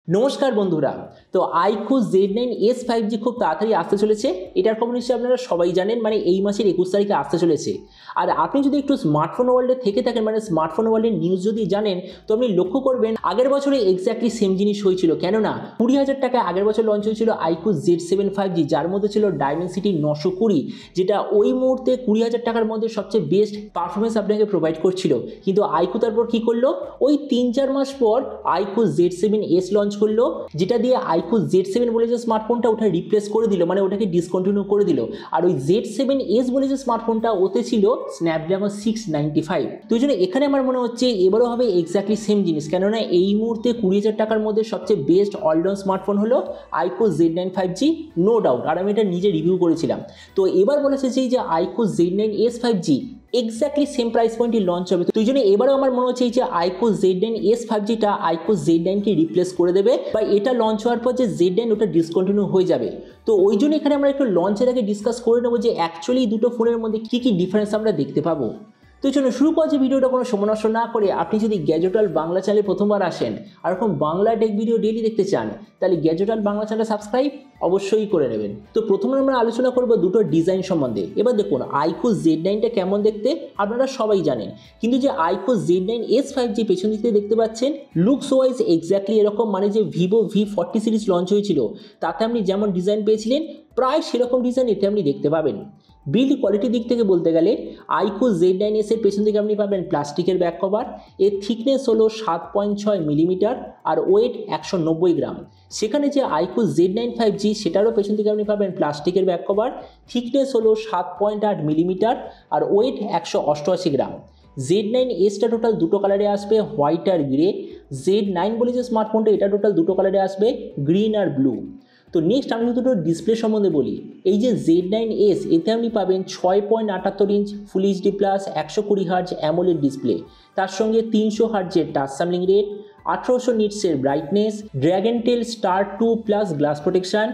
নমস্কার বন্ধুরা। তো আইকু Z9S5G খুব তাড়াতাড়ি আসতে চলেছে। এটার খবর নিশ্চয়ই আপনারা সবাই জানেন, মানে এই মাসের 21 তারিখে আসতে চলেছে। আর আপনি যদি একটু স্মার্টফোন ওয়ার্ল্ডে থেকে থাকেন, মানে স্মার্টফোন ওয়ার্ল্ডের নিউজ যদি জানেন, তো আপনি লক্ষ্য করবেন আগের বছরে এক্স্যাক্টলি সেম জিনিস হয়েছিল। কেননা 20,000 টাকায় আগের বছর লঞ্চ হয়েছিল আইকু Z7 5G, যার মধ্যে ছিল ডায়মেনসিটি 920, যেটা ওই মুহূর্তে 20,000 টাকার মধ্যে সবচেয়ে বেস্ট পারফরমেন্স আপনাকে প্রোভাইড করছিল। কিন্তু আইকু তারপর কি করলো, ওই 3-4 মাস পর আইকু Z7S লঞ্চ করলো, যেটা দিয়ে আইকু Z7 বলে যে স্মার্টফোনটা ওটা রিপ্লেস করে দিল, মানে ওটাকে ডিসকন্টিনিউ করে দিল। আর ওই Z7S বলে যে স্মার্টফোনটা ওতে ছিল স্ন্যাপড্রাগন 695। তো এই জন্য এখানে আমার মনে হচ্ছে এবারও হবে এক্স্যাক্টলি সেম জিনিস। কেননা এই মুহূর্তে 20,000 টাকার মধ্যে সবচেয়ে বেস্ট অলরাউন্ড স্মার্টফোন হলো iQOO Z9 5G, no doubt. আর আমি এটা নিজে রিভিউ করেছিলাম। তো এবার বলেছে যে iQOO Z9S 5G exactly same price পয়েন্টে লঞ্চ হবে। তো এই জন্য এবারও আমার মনে হচ্ছে যে আইকু Z9S 5Gটা আইকু Z9কে রিপ্লেস করে দেবে, বা এটা লঞ্চ হওয়ার পর যে Z9 ওটা ডিসকন্টিনিউ হয়ে যাবে। তো ওই জন্য এখানে আমরা একটু লঞ্চের আগে ডিসকাস করে নেবো যে অ্যাকচুয়ালি দুটো ফোনের মধ্যে কী কী ডিফারেন্স আমরা দেখতে পাবো। তো চলুন শুরু করা যে ভিডিওটা কোনো সময় নষ্ট না করে, আপনি যদি গ্যাজেটাল বাংলা চ্যানেলে প্রথমবার আসেন আর এরকম বাংলা টেক ভিডিও ডেইলি দেখতে চান, তাহলে গ্যাজেটাল বাংলা চ্যানেল সাবস্ক্রাইব অবশ্যই করে নেবেন। তো প্রথমে আমরা আলোচনা করবো দুটো ডিজাইন সম্বন্ধে। এবার দেখুন আইকু Z9টা কেমন দেখতে আপনারা সবাই জানেন, কিন্তু যে আইকু Z9S 5G পেছন দিকে দেখতে পাচ্ছেন, লুকস ওয়াইজ এক্স্যাক্টলি এরকম, মানে যে ভিভো V40 সিরিজ লঞ্চ হয়েছিল তাতে আপনি যেমন ডিজাইন পেয়েছিলেন প্রায় সেরকম ডিজাইন এতে আপনি দেখতে পাবেন। বিল্ড কোয়ালিটির দিক থেকে বলতে গেলে আইকু Z9S এর পেছন দিকে আপনি পাবেন প্লাস্টিকের ব্যাক কভার। এর থিকনেস হলো 7.6 মিলিমিটার আর ওয়েট 190 গ্রাম। সেখানে যে আইকু Z9 5G সেটারও পেছন দিকে আপনি পাবেন প্লাস্টিকের ব্যাক কভার, থিকনেস হলো 7.8 মিলিমিটার আর ওয়েট 188 গ্রাম। Z9Sটা টোটাল দুটো কালারে আসবে, হোয়াইট আর গ্রে। Z9 বলে যে স্মার্টফোনটা এটা টোটাল দুটো কালারে আসবে, গ্রিন আর ব্লু। তো নেক্সট আমি দুটো ডিসপ্লে সম্বন্ধে বলি। এই যে Z9S এতে আপনি পাবেন 6.78 inch full HD plus 120 hertz AMOLED display, তার সঙ্গে 300 হার্জের টাচ স্যাম্পলিং রেট, 1800 নিটসের brightness, Dragon Tail Star 2 plus glass protection,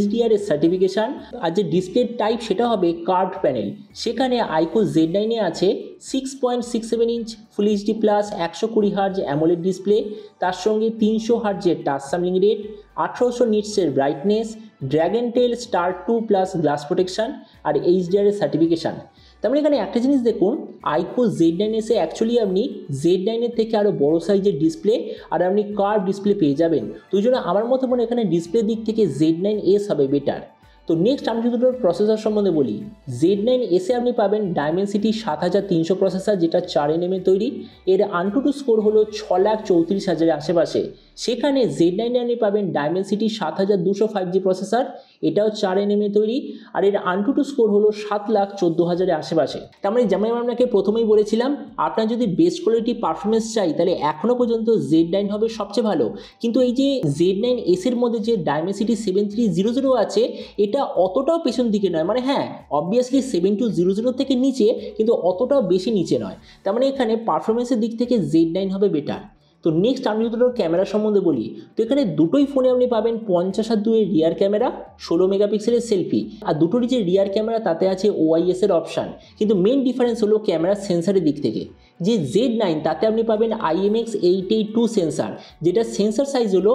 HDR এর সার্টিফিকেশান। আর যে ডিসপ্লে টাইপ সেটা হবে কার্ভড প্যানেল। সেখানে আইকু Z9 এ আছে 6.67 inch full HD plus 120 hertz AMOLED display, তার সঙ্গে 300 হার্জের টাচ স্যাম্পলিং রেট, 1800 নিটসের brightness, Dragon Tail Star 2 plus glass protection আর HDR এর সার্টিফিকেশান। তার মানে এখানে একটা জিনিস দেখুন, আইকু Z9S এ অ্যাকচুয়ালি আপনি Z9 এর থেকে আরও বড় সাইজের ডিসপ্লে আর আপনি কার্ভ ডিসপ্লে পেয়ে যাবেন। তো ওই জন্য আমার মতে মনে এখানে ডিসপ্লের দিক থেকে Z9S হবে বেটার। তো নেক্সট আমি যদি দুটোর প্রসেসর সম্বন্ধে বলি, Z9S এ আপনি পাবেন ডায়মেনসিটি 7300 প্রসেসর, যেটা 4nm এ তৈরি। এর AnTuTu স্কোর হলো 6,34,000 আশেপাশে। সেখানে Z9 এ আপনি পাবেন ডায়মেনসিটি 7200 5G প্রসেসর, এটাও 4nm এ তৈরি। আর এর AnTuTu স্কোর হলো 7,14,000 আশেপাশে। তার মানে যেমন আমি আপনাকে প্রথমেই বলেছিলাম, আপনার যদি বেস্ট কোয়ালিটি পারফরমেন্স চাই তাহলে এখনও পর্যন্ত Z9 হবে সবচেয়ে ভালো। কিন্তু এই যে Z9S এর মধ্যে যে ডায়মেনসিটি 7300 আছে, এটা অতটাও পেছন দিকে নয়। মানে হ্যাঁ, অবভিয়াসলি 7200 থেকে নিচে, কিন্তু অতটাও বেশি নিচে নয়। তার মানে এখানে পারফরমেন্সের দিক থেকে Z9 হবে বেটার। তো নেক্সট আমি যদি ক্যামেরা সম্বন্ধে বলি, তো এখানে দুটোই ফোনে আপনি পাবেন 50-2 এর রিয়ার ক্যামেরা, 16 মেগাপিক্সেলের সেলফি। আর দুটোরই যে রিয়ার ক্যামেরা তাতে আছে OIS এর অপশান। কিন্তু মেন ডিফারেন্স হলো ক্যামেরার সেন্সারের দিক থেকে। যে Z9 তাতে আপনি পাবেন IMX882 সেন্সার, যেটা সেন্সার সাইজ হলো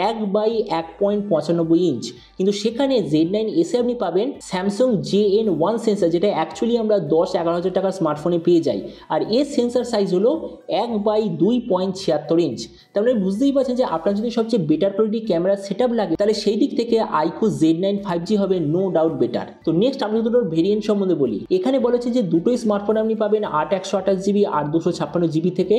1/1.95 ইঞ্চ। কিন্তু সেখানে Z9S এ আপনি পাবেন স্যামসাং JN1 সেন্সার, যেটা অ্যাকচুয়ালি আমরা 10-11 হাজার টাকার স্মার্টফোনে পেয়ে যাই। আর এর সেন্সার সাইজ হলো 1/2.76 ইঞ্চ। তার মানে বুঝতেই পারছেন যে আপনার যদি সবচেয়ে better quality camera set up লাগে, তাহলে সেই দিক থেকে আইকু Z9 5G হবে নো ডাউট বেটার। তো নেক্সট আমি দুটোর ভেরিয়েন্ট সম্বন্ধে বলি। এখানে বলেছে যে দুটোই স্মার্টফোন আপনি পাবেন 8/128GB আর 256GB থেকে।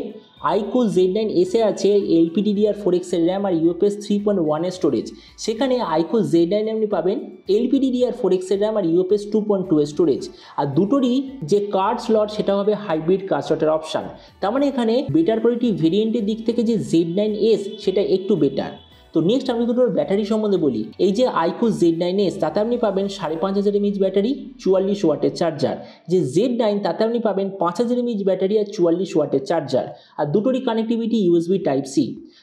আইকু Z9S এ আছে LPDDR4X এর র্যাম আর UFS 3.1 এর স্টোরেজ। সেখানে আইকু Z9 আপনি পাবেন LPDDR4X এর র্যাম আর UFS 2.2 এর স্টোরেজ। আর দুটোরই যে কার্ড স্লট সেটা হবে হাইব্রিড কার্ড স্লটের অপশান। তার মানে এখানে বেটার কোয়ালিটি ভেরিয়েন্টের দিক থেকে যে Z9S সেটা একটু বেটার। তো নেক্সট আমি দুটোর ব্যাটারি সম্বন্ধে বলি। এই যে আইকু Z9S তাতে আপনি পাবেন 5500 mAh ব্যাটারি, 44 ওয়াটের চার্জার। যে Z9 তাতে আপনি পাবেন 5000 mAh ব্যাটারি আর 44 ওয়াটের চার্জার। আর দুটোরই কানেক্টিভিটি USB Type-C।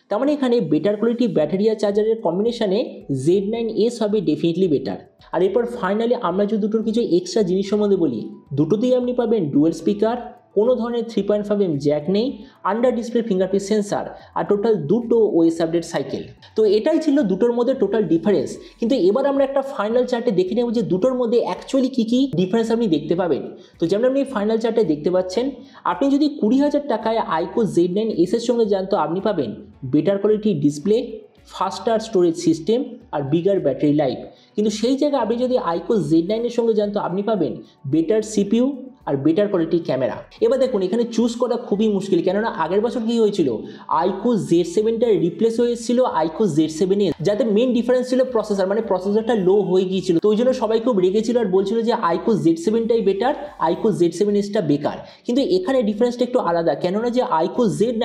তার মানে এখানে বেটার কোয়ালিটি ব্যাটারি আর চার্জারের কম্বিনেশনে Z9S হবে ডেফিনেটলি বেটার। আর এরপর ফাইনালি আমরা যদি দুটোর কিছু এক্সট্রা জিনিস সম্বন্ধে বলি, দুটোতেই আপনি পাবেন ডুয়েল স্পিকার, কোনো ধরনের 3.5mm জ্যাক নেই, আন্ডার ডিসপ্লে ফিঙ্গারপ্রিন্ট সেন্সার, আর টোটাল দুটো ওএস আপডেট সাইকেল। তো এটাই ছিল দুটোর মধ্যে টোটাল ডিফারেন্স। কিন্তু এবার আমরা একটা ফাইনাল চার্টে দেখে নেব যে দুটোর মধ্যে অ্যাকচুয়ালি কী কী ডিফারেন্স আপনি দেখতে পাবেন। তো যেমন আপনি ফাইনাল চার্টে দেখতে পাচ্ছেন, আপনি যদি 20,000 টাকায় iQOO Z9s এর সঙ্গে যান তো আপনি পাবেন better quality display, faster storage system আর বিগার ব্যাটারি লাইফ। কিন্তু সেই জায়গায় আপনি যদি iQOO Z9 এর সঙ্গে যান তো আপনি পাবেন বেটার সিপিইউ আর বেটার কোয়ালিটি ক্যামেরা। এবার দেখুন এখানে চুজ করা খুবই মুশকিল, কেননা আগের বছর কী হয়েছিল, iQOO Z7টা রিপ্লেস হয়ে এসেছিল iQOO Z7 যাতে মেন ডিফারেন্স ছিল প্রসেসর, মানে প্রসেসরটা লো হয়ে গিয়েছিল। তো ওই জন্য সবাই খুব রেগেছিল আর বলছিল যে iQOO Z7টাই বেটার, iQOO Z7sটা বেকার। কিন্তু এখানে ডিফারেন্সটা একটু আলাদা, কেননা যে iQOO Z9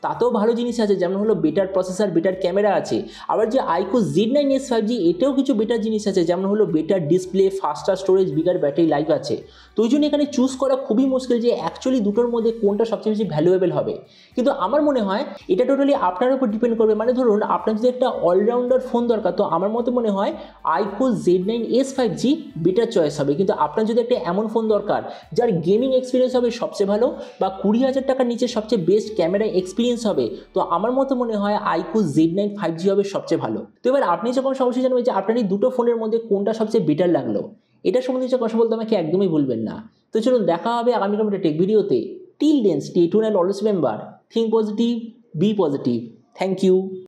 তাতেও ভালো জিনিস আছে, যেমন হলো বেটার প্রসেসর, বেটার ক্যামেরা আছে। আবার যে iQOO Z9s 5G এটাও কিছু বেটার জিনিস আছে, যেমন হলো better display, faster storage, bigger battery life আছে। তো ওই জন্য এখানে চুজ করা খুবই মুশকিল যে অ্যাকচুয়ালি দুটোর মধ্যে কোনটা সবচেয়ে বেশি ভ্যালুয়েবল হবে। কিন্তু আমার মনে হয় এটা টোটালি আপনার উপর ডিপেন্ড করবে। মানে ধরুন আপনার যদি একটা অলরাউন্ডার ফোন দরকার, তো আমার মতে মনে হয় iQOO Z9s 5G better choice হবে। কিন্তু আপনার যদি একটা এমন ফোন দরকার যার গেমিং এক্সপিরিয়েন্স হবে সবচেয়ে ভালো, বা 20,000 টাকার নিচে সবচেয়ে বেস্ট ক্যামেরা এক্সপিরিয়েন্স হবে, তো আমার মতে মনে হয় iQOO Z9 5G হবে সবচেয়ে ভালো। তো এবার আপনি যখন অবশ্যই জানবেন যে আপনার এই দুটো ফোনের মধ্যে কোনটা সবচেয়ে বেটার লাগলো। এটা সম্বন্ধে কথা বলতে আমাকে একদমই ভুলবেন না। তো চলুন দেখা হবে আগামীকাল একটা টেক ভিডিওতে। Till then stay tuned and always remember, think positive, be positive. Thank you.